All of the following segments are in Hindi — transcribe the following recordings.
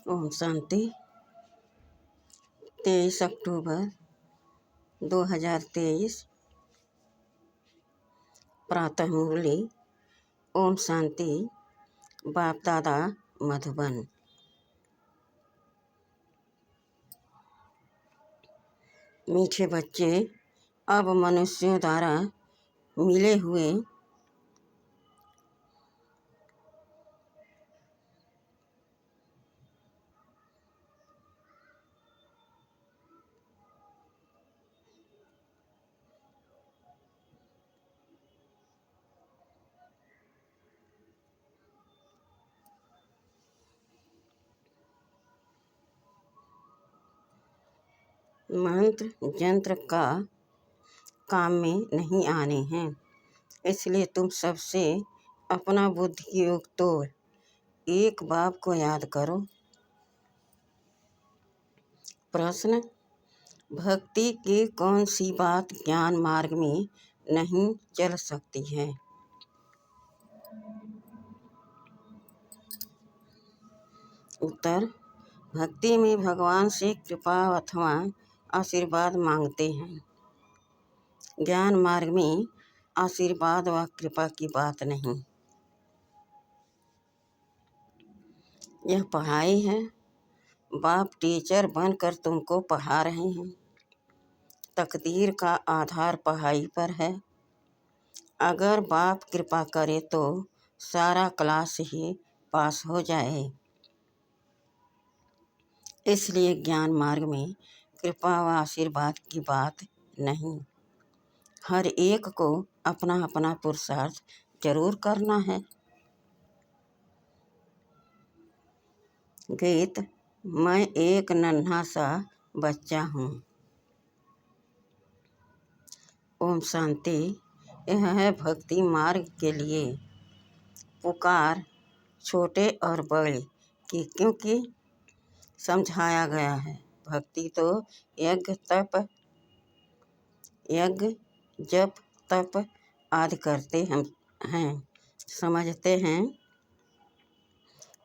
ओम शांति। 23 अक्टूबर 2023 प्रातः मुरली। ओम शांति। बाप दादा मधुबन। मीठे बच्चे, अब मनुष्यों द्वारा मिले हुए मंत्र यंत्र का काम में नहीं आने हैं। इसलिए तुम सबसे अपना बुद्धि योग तोड़ एक बाप को याद करो। प्रश्न: भक्ति की कौन सी बात ज्ञान मार्ग में नहीं चल सकती है? उत्तर: भक्ति में भगवान से कृपा अथवा आशीर्वाद मांगते हैं। ज्ञान मार्ग में आशीर्वाद व कृपा की बात नहीं। यह पढ़ाई है। बाप टीचर बनकर तुमको पढ़ा रहे हैं। तकदीर का आधार पढ़ाई पर है। अगर बाप कृपा करे तो सारा क्लास ही पास हो जाए। इसलिए ज्ञान मार्ग में कृपा व आशीर्वाद की बात नहीं। हर एक को अपना अपना पुरुषार्थ जरूर करना है। गीत: मैं एक नन्हा सा बच्चा हूँ। ओम शांति। यह है भक्ति मार्ग के लिए पुकार, छोटे और बड़े की, क्योंकि समझाया गया है। भक्ति तो यज्ञ जप तप आदि करते हम हैं, समझते हैं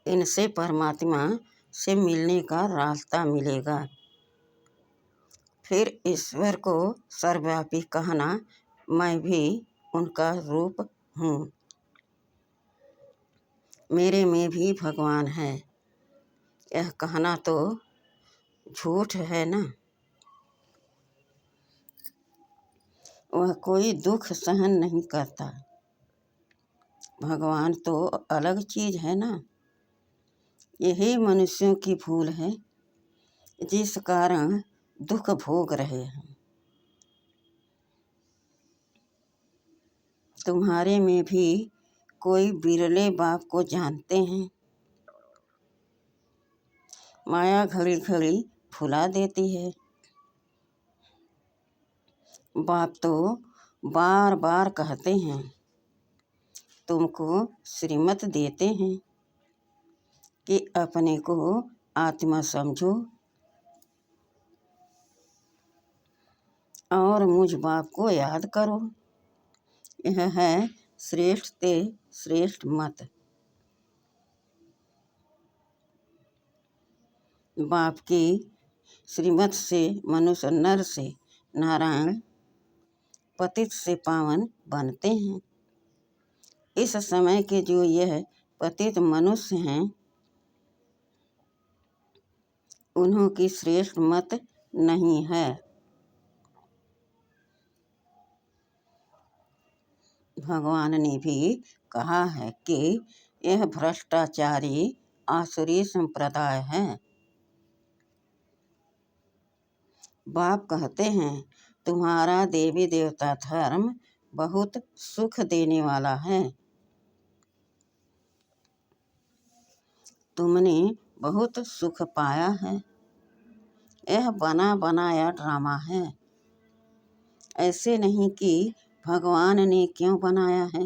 इनसे परमात्मा से मिलने का रास्ता मिलेगा। फिर ईश्वर को सर्वव्यापी कहना, मैं भी उनका रूप हूँ, मेरे में भी भगवान है, यह कहना तो झूठ है ना। वह कोई दुख सहन नहीं करता। भगवान तो अलग चीज है ना। यही मनुष्यों की भूल है, जिस कारण दुख भोग रहे हैं। तुम्हारे में भी कोई बिरले बाप को जानते हैं। माया घड़ी घड़ी भुला देती है। बाप तो बार बार कहते हैं, तुमको श्रीमत देते हैं कि अपने को आत्मा समझो और मुझ बाप को याद करो। यह है श्रेष्ठ ते श्रेष्ठ मत। बाप की श्रीमत से मनुष्य नर से नारायण, पतित से पावन बनते हैं। इस समय के जो यह पतित मनुष्य हैं, उन्हों की श्रेष्ठ मत नहीं है। भगवान ने भी कहा है कि यह भ्रष्टाचारी आसुरी संप्रदाय है। बाप कहते हैं, तुम्हारा देवी देवता धर्म बहुत सुख देने वाला है। तुमने बहुत सुख पाया है। यह बना बनाया ड्रामा है। ऐसे नहीं कि भगवान ने क्यों बनाया है।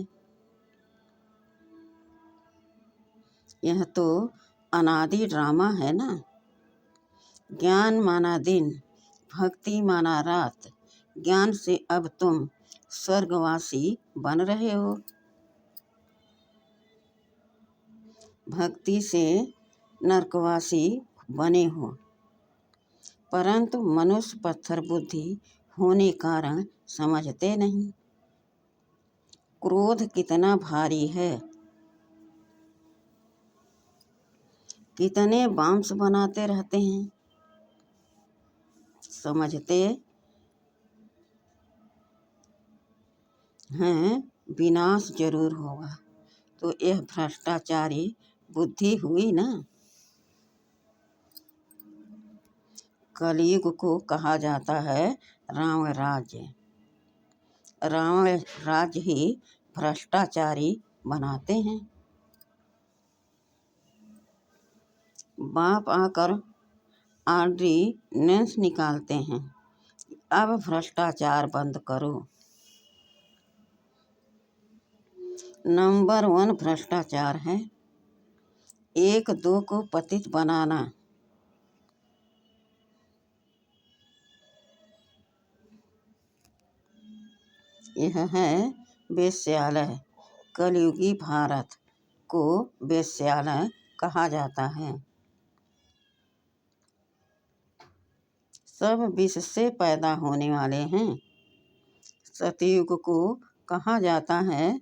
यह तो अनादि ड्रामा है ना। ज्ञान माना दिन, भक्ति माना रात। ज्ञान से अब तुम स्वर्गवासी बन रहे हो। भक्ति से नरकवासी बने हो, परंतु मनुष्य पत्थर बुद्धि होने कारण समझते नहीं। क्रोध कितना भारी है, कितने बांस बनाते रहते हैं, समझते हैं विनाश जरूर होगा। तो यह भ्रष्टाचारी बुद्धि हुई ना। कलयुग को कहा जाता है रावण राज्य। रावण राज्य ही भ्रष्टाचारी बनाते हैं। बाप आकर ऑर्डिनेंस निकालते हैं, अब भ्रष्टाचार बंद करो। नंबर 1 भ्रष्टाचार है, 1-2 को पतित बनाना। यह है वेश्यालय। कलयुगी भारत को वेश्यालय कहा जाता है। सब विष से पैदा होने वाले हैं। सतयुग को कहा जाता है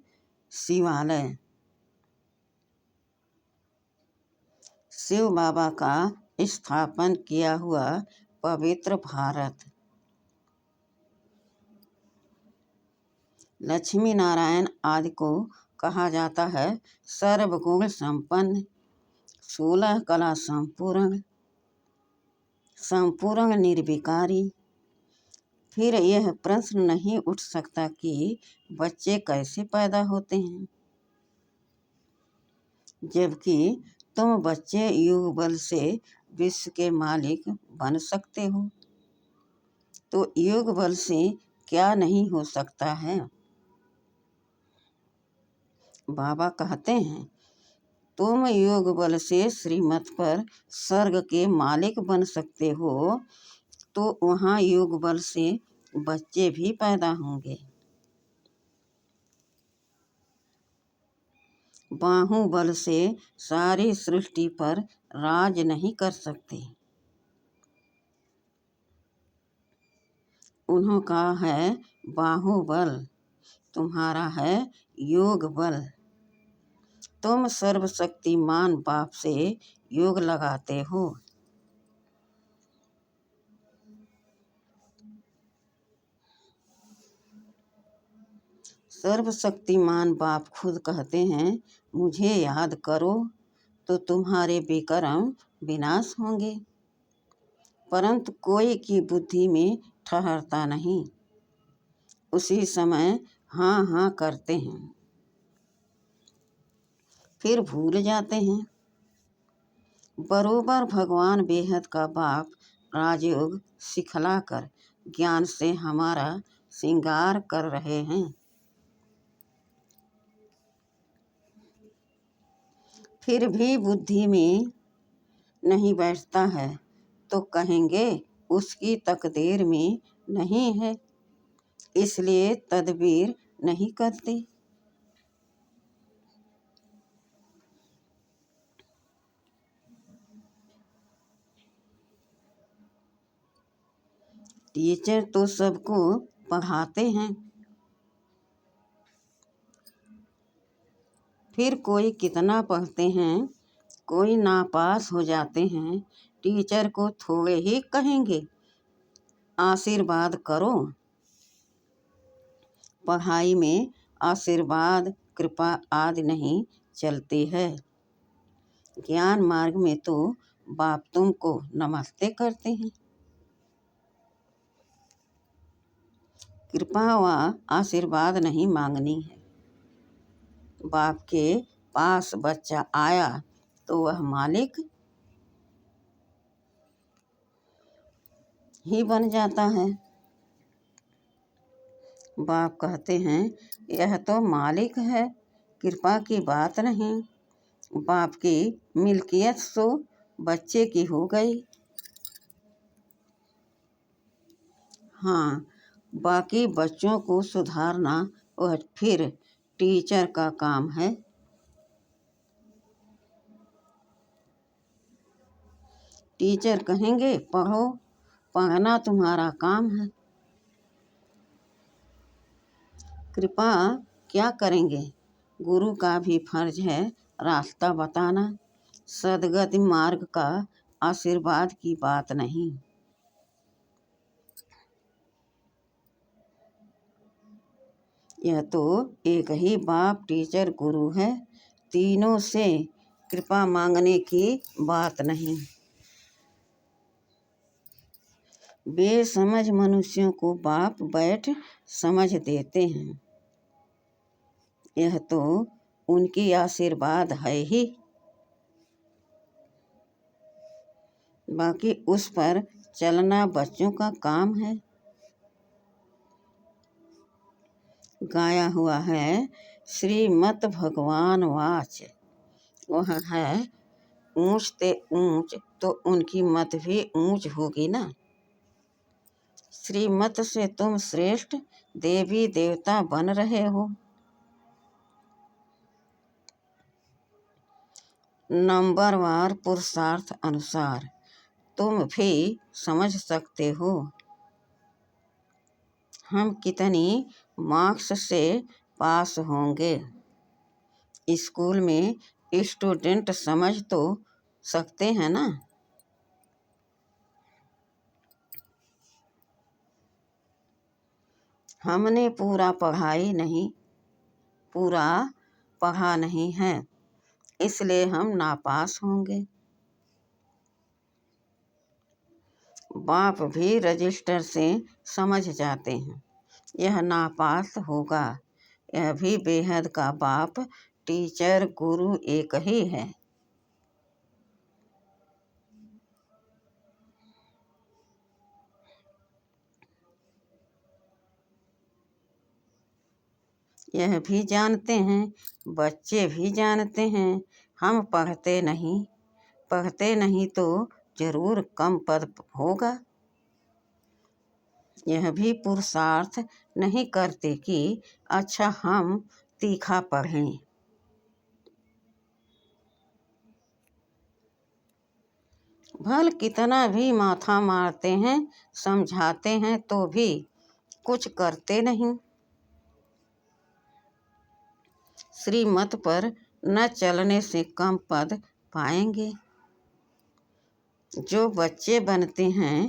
शिवालय। शिव बाबा का स्थापन किया हुआ पवित्र भारत। लक्ष्मी नारायण आदि को कहा जाता है सर्वगुण संपन्न, 16 कला संपूर्ण, संपूर्ण निर्विकारी। फिर यह प्रश्न नहीं उठ सकता कि बच्चे कैसे पैदा होते हैं, जबकि तुम बच्चे योग बल से विश्व के मालिक बन सकते हो। तो योग बल से क्या नहीं हो सकता है। बाबा कहते हैं तुम योग बल से श्रीमत पर स्वर्ग के मालिक बन सकते हो, तो वहाँ योग बल से बच्चे भी पैदा होंगे। बाहुबल से सारी सृष्टि पर राज नहीं कर सकते। उन्हों का है बाहुबल, तुम्हारा है योग बल। तुम सर्वशक्तिमान बाप से योग लगाते हो। सर्वशक्तिमान बाप खुद कहते हैं मुझे याद करो तो तुम्हारे विकर्म विनाश होंगे, परंतु कोई की बुद्धि में ठहरता नहीं। उसी समय हाँ हाँ करते हैं, फिर भूल जाते हैं। बरोबर भगवान बेहद का बाप राजयोग सिखलाकर ज्ञान से हमारा श्रृंगार कर रहे हैं। फिर भी बुद्धि में नहीं बैठता है तो कहेंगे उसकी तकदीर में नहीं है, इसलिए तदबीर नहीं करते। टीचर तो सबको पढ़ाते हैं, फिर कोई कितना पढ़ते हैं, कोई नापास हो जाते हैं। टीचर को थोड़े ही कहेंगे आशीर्वाद करो। पढ़ाई में आशीर्वाद कृपा आदि नहीं चलती है। ज्ञान मार्ग में तो बाप तुमको नमस्ते करते हैं। कृपा व आशीर्वाद नहीं मांगनी है। बाप के पास बच्चा आया तो वह मालिक ही बन जाता है। बाप कहते हैं यह तो मालिक है, कृपा की बात नहीं। बाप की मिल्कियत सो बच्चे की हो गई। हाँ, बाकी बच्चों को सुधारना वह फिर टीचर का काम है। टीचर कहेंगे पढ़ो, पढ़ना तुम्हारा काम है। कृपा क्या करेंगे? गुरु का भी फर्ज है रास्ता बताना, सद्गति मार्ग का आशीर्वाद की बात नहीं। यह तो एक ही बाप टीचर गुरु है, तीनों से कृपा मांगने की बात नहीं। बेसमझ मनुष्यों को बाप बैठ समझ देते हैं, यह तो उनकी आशीर्वाद है ही। बाकी उस पर चलना बच्चों का काम है। गाया हुआ है श्रीमद् भगवान वाच, वह है ऊंच ते ऊंच तो उनकी मत भी ऊंच होगी ना। श्रीमत से तुम श्रेष्ठ देवी देवता बन रहे हो। नंबरवार पुरुषार्थ अनुसार तुम भी समझ सकते हो हम कितनी मार्क्स से पास होंगे। स्कूल में स्टूडेंट समझ तो सकते हैं ना। हमने पूरा पढ़ा नहीं है, इसलिए हम नापास होंगे। बाप भी रजिस्टर से समझ जाते हैं यह नापास होगा। यह भी बेहद का बाप टीचर गुरु एक ही है। यह भी जानते हैं, बच्चे भी जानते हैं, हम पढ़ते नहीं तो जरूर कम पद होगा। यह भी पुरुषार्थ नहीं करते कि अच्छा हम तीखा पढ़ें। भल कितना भी माथा मारते हैं, समझाते हैं तो भी कुछ करते नहीं। श्रीमत पर न चलने से कम पद पाएंगे। जो बच्चे बनते हैं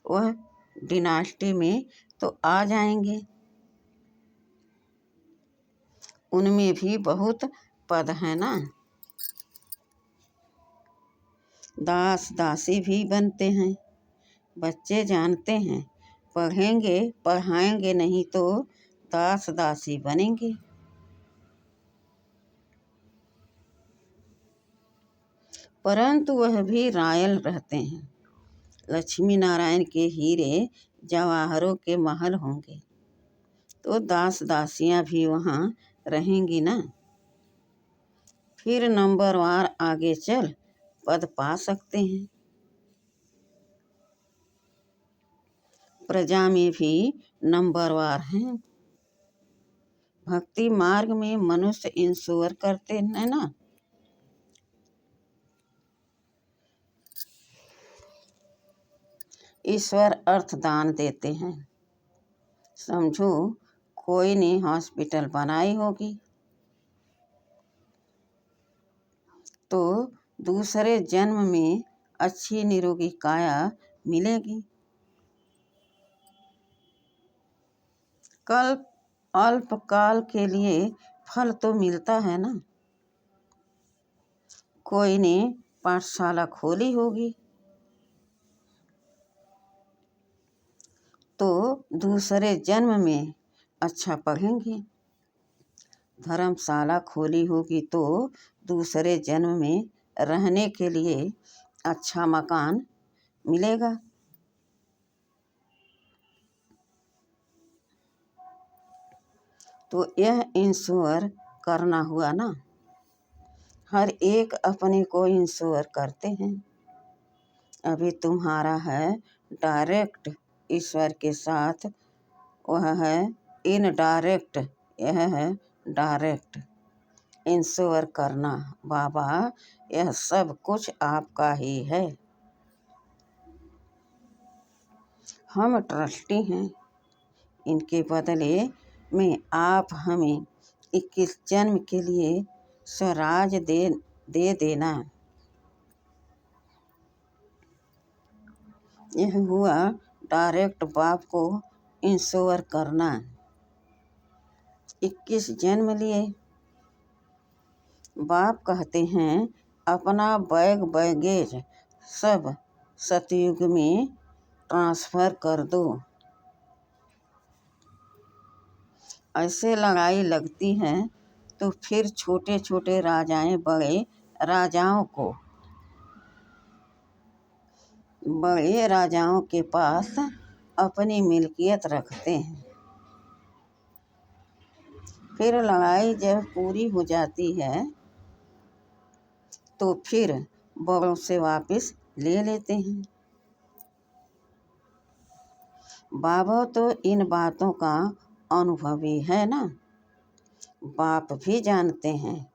वह डिनास्टी में तो आ जाएंगे, उनमें भी बहुत पद है ना। दास दासी भी बनते हैं। बच्चे जानते हैं पढ़ेंगे पढ़ाएंगे नहीं तो दास दासी बनेंगे। परंतु वह भी रायल रहते हैं। लक्ष्मी नारायण के हीरे जवाहरों के महल होंगे तो दास दासियां भी वहाँ रहेंगी ना। फिर नंबरवार आगे चल पद पा सकते हैं। प्रजा में भी नंबरवार हैं। भक्ति मार्ग में मनुष्य इंश्योर करते हैं ना। ईश्वर अर्थदान देते हैं। समझो कोई ने हॉस्पिटल बनाई होगी तो दूसरे जन्म में अच्छी निरोगी काया मिलेगी। कल अल्पकाल के लिए फल तो मिलता है ना। कोई ने पाठशाला खोली होगी तो दूसरे जन्म में अच्छा पढ़ेंगे। धर्मशाला खोली होगी तो दूसरे जन्म में रहने के लिए अच्छा मकान मिलेगा। तो यह इंश्योर करना हुआ ना। हर एक अपने को इंश्योर करते हैं। अभी तुम्हारा है डायरेक्ट ईश्वर के साथ, वह है इनडायरेक्ट, यह है डायरेक्ट। इंश्योर करना बाबा यह सब कुछ आपका ही है। हम ट्रस्टी हैं, इनके बदले में आप हमें 21 जन्म के लिए स्वराज दे देना। यह हुआ डायरेक्ट बाप को इंश्योर करना। 21 जन्म लिए। बाप कहते हैं अपना बैगेज सब सतयुग में ट्रांसफ़र कर दो। ऐसे लड़ाई लगती है तो फिर छोटे छोटे राजाएं बड़े राजाओं के पास अपनी मिल्कियत रखते हैं। फिर लड़ाई जब पूरी हो जाती है तो फिर बड़ों से वापस ले लेते हैं। बाबा तो इन बातों का अनुभवी है ना। बाप भी जानते हैं,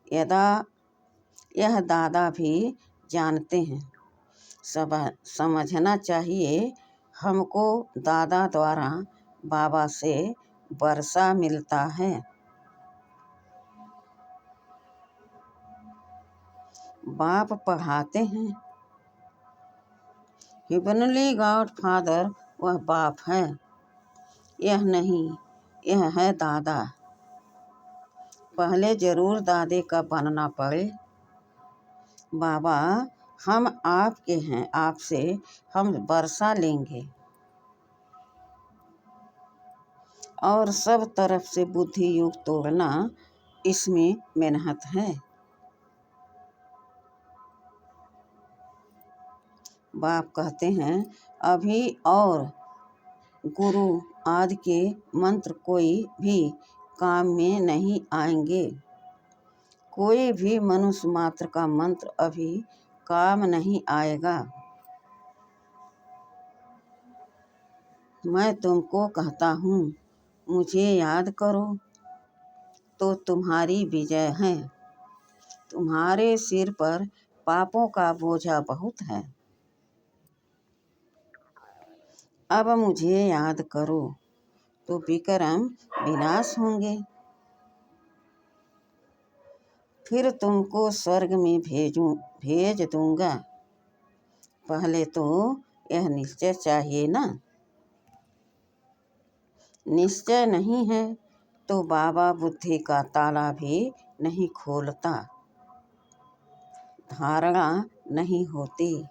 यह दादा भी जानते हैं। सब समझना चाहिए हमको दादा द्वारा बाबा से वर्षा मिलता है। बाप पढ़ाते हैं। हेवनली गॉड फादर वह बाप है, यह नहीं, यह है दादा। पहले जरूर दादे का बनना पड़े। बाबा हम आपके हैं, आपसे हम वर्षा लेंगे और सब तरफ से बुद्धि युग तोड़ना, इसमें मेहनत है। बाप कहते हैं अभी और गुरु आदि के मंत्र कोई भी काम में नहीं आएंगे। कोई भी मनुष्य मात्र का मंत्र अभी काम नहीं आएगा। मैं तुमको कहता हूँ मुझे याद करो तो तुम्हारी विजय है। तुम्हारे सिर पर पापों का बोझा बहुत है। अब मुझे याद करो तो विक्रम विनाश होंगे। फिर तुमको स्वर्ग में भेज दूंगा। पहले तो यह निश्चय चाहिए ना। निश्चय नहीं है तो बाबा बुद्धि का ताला भी नहीं खोलता, धारणा नहीं होती।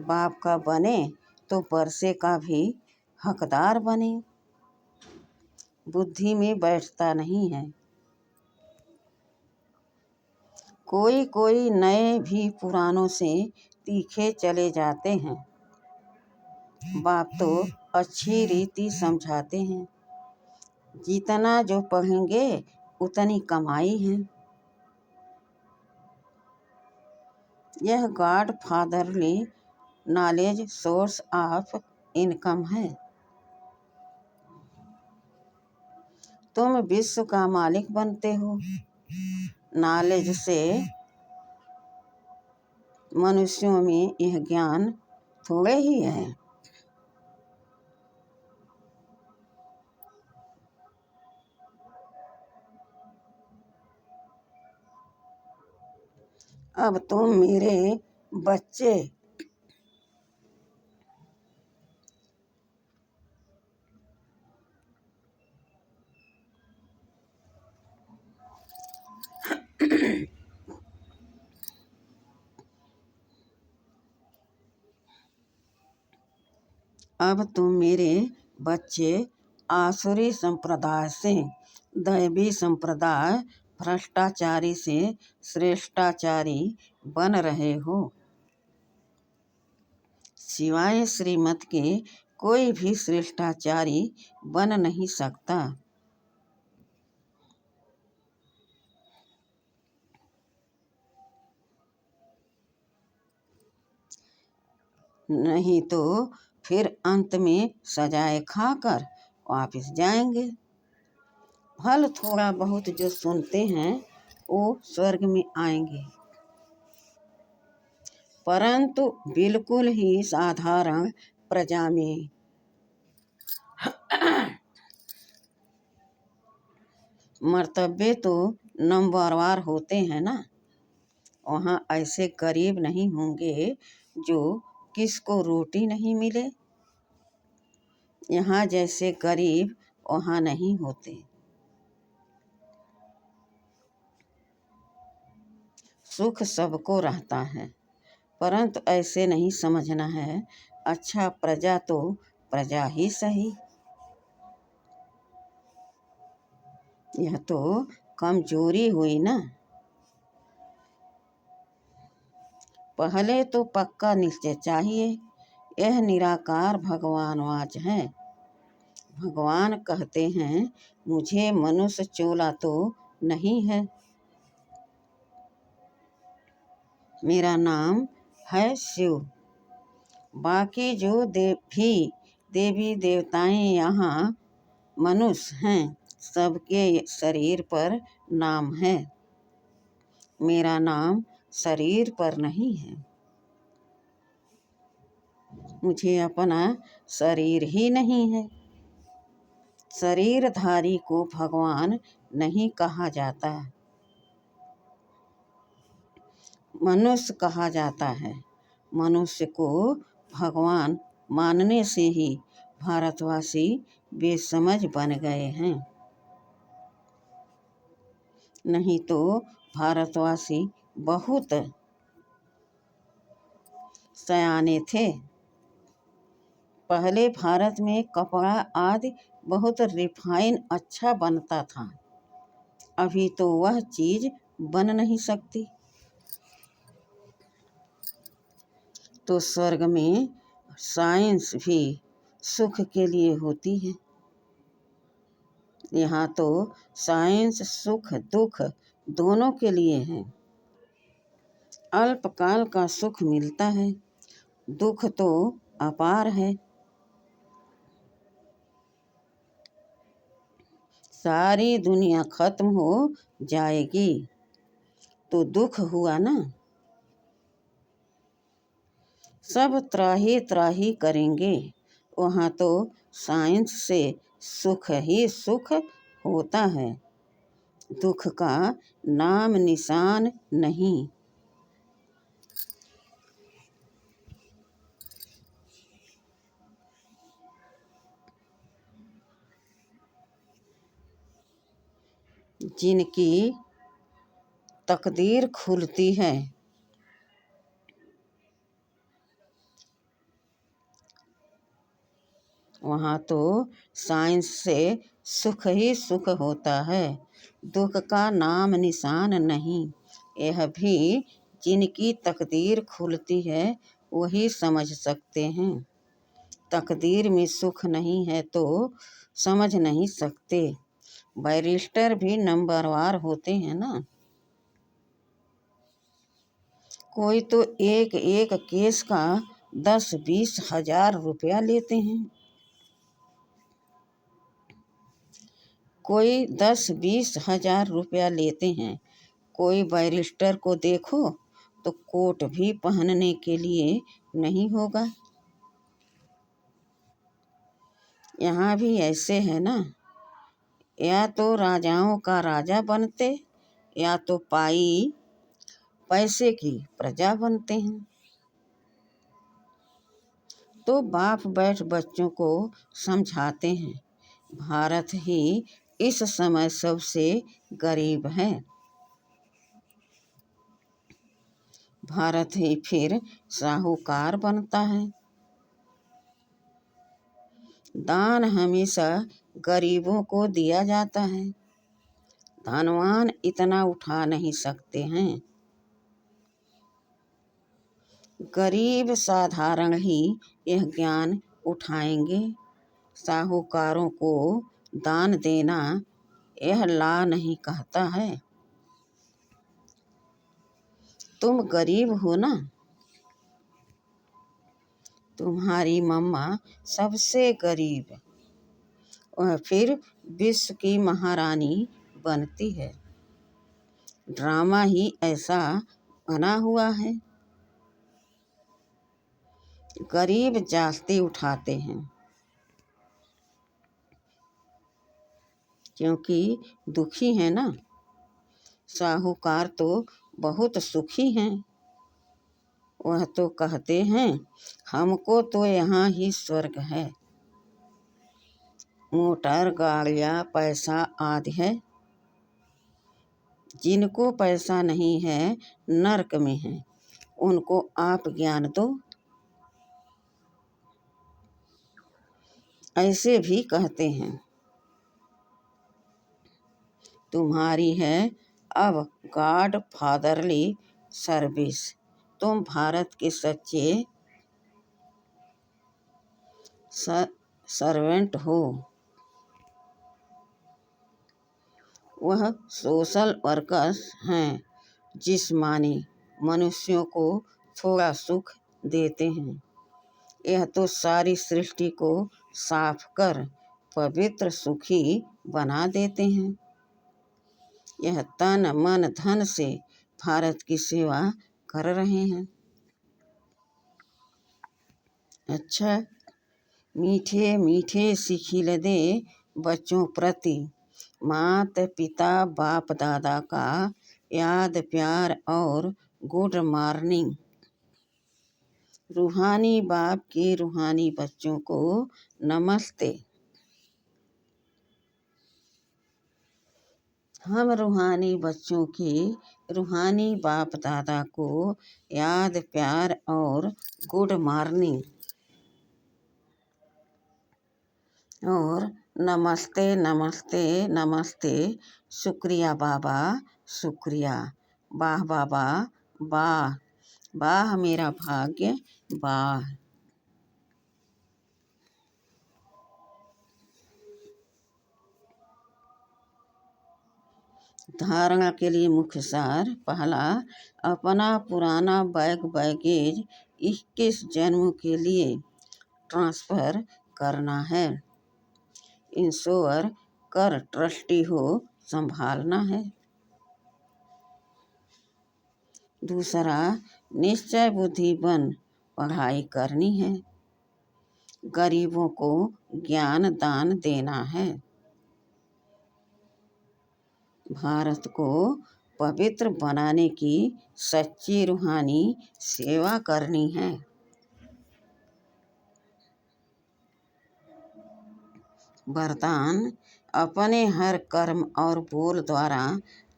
बाप का बने तो वर्षे का भी हकदार बने। बुद्धि में बैठता नहीं है। कोई कोई नए भी पुरानों से तीखे चले जाते हैं। बाप तो अच्छी रीति समझाते हैं। जितना जो पढ़ेंगे उतनी कमाई है। यह God fatherly knowledge source of income है। तुम विश्व का मालिक बनते हो। नॉलेज से मनुष्यों में यह ज्ञान थोड़े ही है। अब तुम मेरे बच्चे अब तुम मेरे बच्चे आसुरी संप्रदाय से दैवी संप्रदाय भ्रष्टाचारी से श्रेष्ठाचारी बन रहे हो। सिवाय श्रीमत के कोई भी श्रेष्ठाचारी बन नहीं सकता। नहीं तो फिर अंत में सजाए खाकर वापस जाएंगे। फल थोड़ा बहुत जो सुनते हैं वो स्वर्ग में आएंगे। परंतु बिल्कुल ही साधारण प्रजा में मर्तबे तो नंबरवार होते हैं ना। वहाँ ऐसे गरीब नहीं होंगे जो किसको रोटी नहीं मिले। यहाँ जैसे गरीब वहाँ नहीं होते। सुख सबको रहता है, परंतु ऐसे नहीं समझना है अच्छा प्रजा तो प्रजा ही सही। यह तो कमजोरी हुई ना। पहले तो पक्का निश्चय चाहिए। यह निराकार भगवानवाच है। भगवान कहते हैं मुझे मनुष्य चोला तो नहीं है। मेरा नाम है शिव। बाकी जो देवी देवताएं यहाँ मनुष्य हैं, सबके शरीर पर नाम है। मेरा नाम शरीर पर नहीं है। मुझे अपना शरीर ही नहीं है। शरीरधारी को भगवान नहीं कहा जाता, मनुष्य कहा जाता है। मनुष्य को भगवान मानने से ही भारतवासी बेसमझ बन गए हैं। नहीं तो भारतवासी बहुत सयाने थे। पहले भारत में कपड़ा आदि बहुत रिफाइन अच्छा बनता था। अभी तो वह चीज बन नहीं सकती। तो स्वर्ग में साइंस भी सुख के लिए होती है। यहाँ तो साइंस सुख दुख दोनों के लिए है। अल्पकाल का सुख मिलता है, दुख तो अपार है। सारी दुनिया खत्म हो जाएगी तो दुख हुआ ना। सब त्राही त्राही करेंगे। वहाँ तो साइंस से सुख ही सुख होता है, दुख का नाम निशान नहीं। जिनकी तकदीर खुलती है वहाँ तो साइंस से सुख ही सुख होता है, दुख का नाम निशान नहीं। यह भी जिनकी तकदीर खुलती है वही समझ सकते हैं। तकदीर में सुख नहीं है तो समझ नहीं सकते। बैरिस्टर भी नंबरवार होते हैं ना। कोई तो एक एक केस का 10-20 हजार रुपया लेते हैं। कोई 10-20 हजार रुपया लेते हैं। कोई बैरिस्टर को देखो तो कोट भी पहनने के लिए नहीं होगा। यहाँ भी ऐसे है ना। या तो राजाओं का राजा बनते या तो पैसे की प्रजा बनते हैं। तो बाप बैठ बच्चों को समझाते हैं भारत ही इस समय सबसे गरीब है। भारत ही फिर साहूकार बनता है। दान हमेशा गरीबों को दिया जाता है, धनवान इतना उठा नहीं सकते हैं। गरीब साधारण ही यह ज्ञान उठाएंगे। साहूकारों को दान देना यह ला नहीं कहता है। तुम गरीब हो ना, तुम्हारी मम्मा सबसे गरीब, वह फिर विश्व की महारानी बनती है। ड्रामा ही ऐसा बना हुआ है। गरीब जास्ती उठाते हैं, क्योंकि दुखी है ना। साहूकार तो बहुत सुखी हैं। वह तो कहते हैं हमको तो यहाँ ही स्वर्ग है। मोटर गाड़ियाँ पैसा आदि है। जिनको पैसा नहीं है नरक में है, उनको आप ज्ञान दो। ऐसे भी कहते हैं। तुम्हारी है अब गॉड फादरली सर्विस। तुम भारत के सच्चे सर्वेंट हो। वह सोशल वर्कर्स हैं, जिस्मानी मनुष्यों को थोड़ा सुख देते हैं। यह तो सारी सृष्टि को साफ कर पवित्र सुखी बना देते हैं। यह तन मन धन से भारत की सेवा कर रहे हैं। अच्छा, मीठे मीठे सिखिल दे बच्चों प्रति माता पिता बाप दादा का याद प्यार और गुड मॉर्निंग। रूहानी बाप के रूहानी बच्चों को नमस्ते। हम रूहानी बच्चों के रूहानी बाप दादा को याद प्यार और गुड मॉर्निंग और नमस्ते नमस्ते नमस्ते। शुक्रिया बाबा शुक्रिया। वाह बाबा वाह, वाह मेरा भाग्य वाह। धारणा के लिए मुख्य सार। पहला, अपना पुराना बैगेज 21 जन्म के लिए ट्रांसफ़र करना है। इंश्योर कर ट्रस्टी हो संभालना है। दूसरा, निश्चय बुद्धि बन पढ़ाई करनी है। गरीबों को ज्ञान दान देना है। भारत को पवित्र बनाने की सच्ची रूहानी सेवा करनी है। वरदान, अपने हर कर्म और बोल द्वारा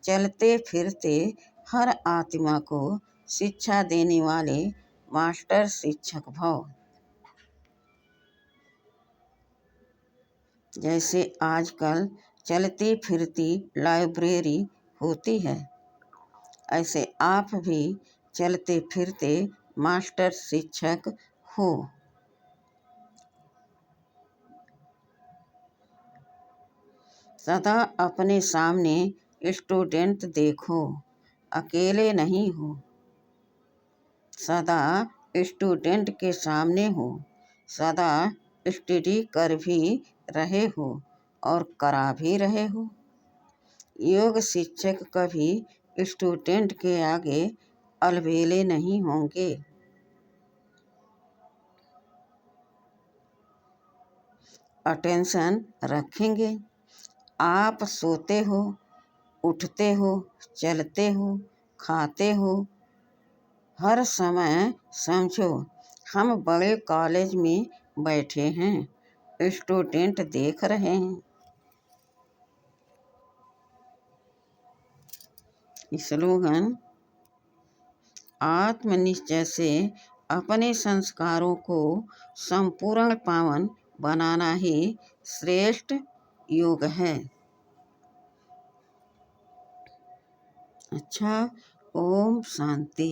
चलते फिरते हर आत्मा को शिक्षा देने वाले मास्टर शिक्षक भव। जैसे आजकल चलती फिरती लाइब्रेरी होती है, ऐसे आप भी चलते फिरते मास्टर शिक्षक हो। सदा अपने सामने स्टूडेंट देखो, अकेले नहीं हो। सदा स्टूडेंट के सामने हो, सदा स्टडी कर भी रहे हो और करा भी रहे हो। योग शिक्षक कभी स्टूडेंट के आगे अलबेले नहीं होंगे। अटेंशन रखेंगे। आप सोते हो, उठते हो, चलते हो, खाते हो, हर समय समझो हम बड़े कॉलेज में बैठे हैं, स्टूडेंट देख रहे हैं। स्लोगन, आत्मनिश्चय से अपने संस्कारों को संपूर्ण पावन बनाना ही श्रेष्ठ योग है। अच्छा, ओम शांति।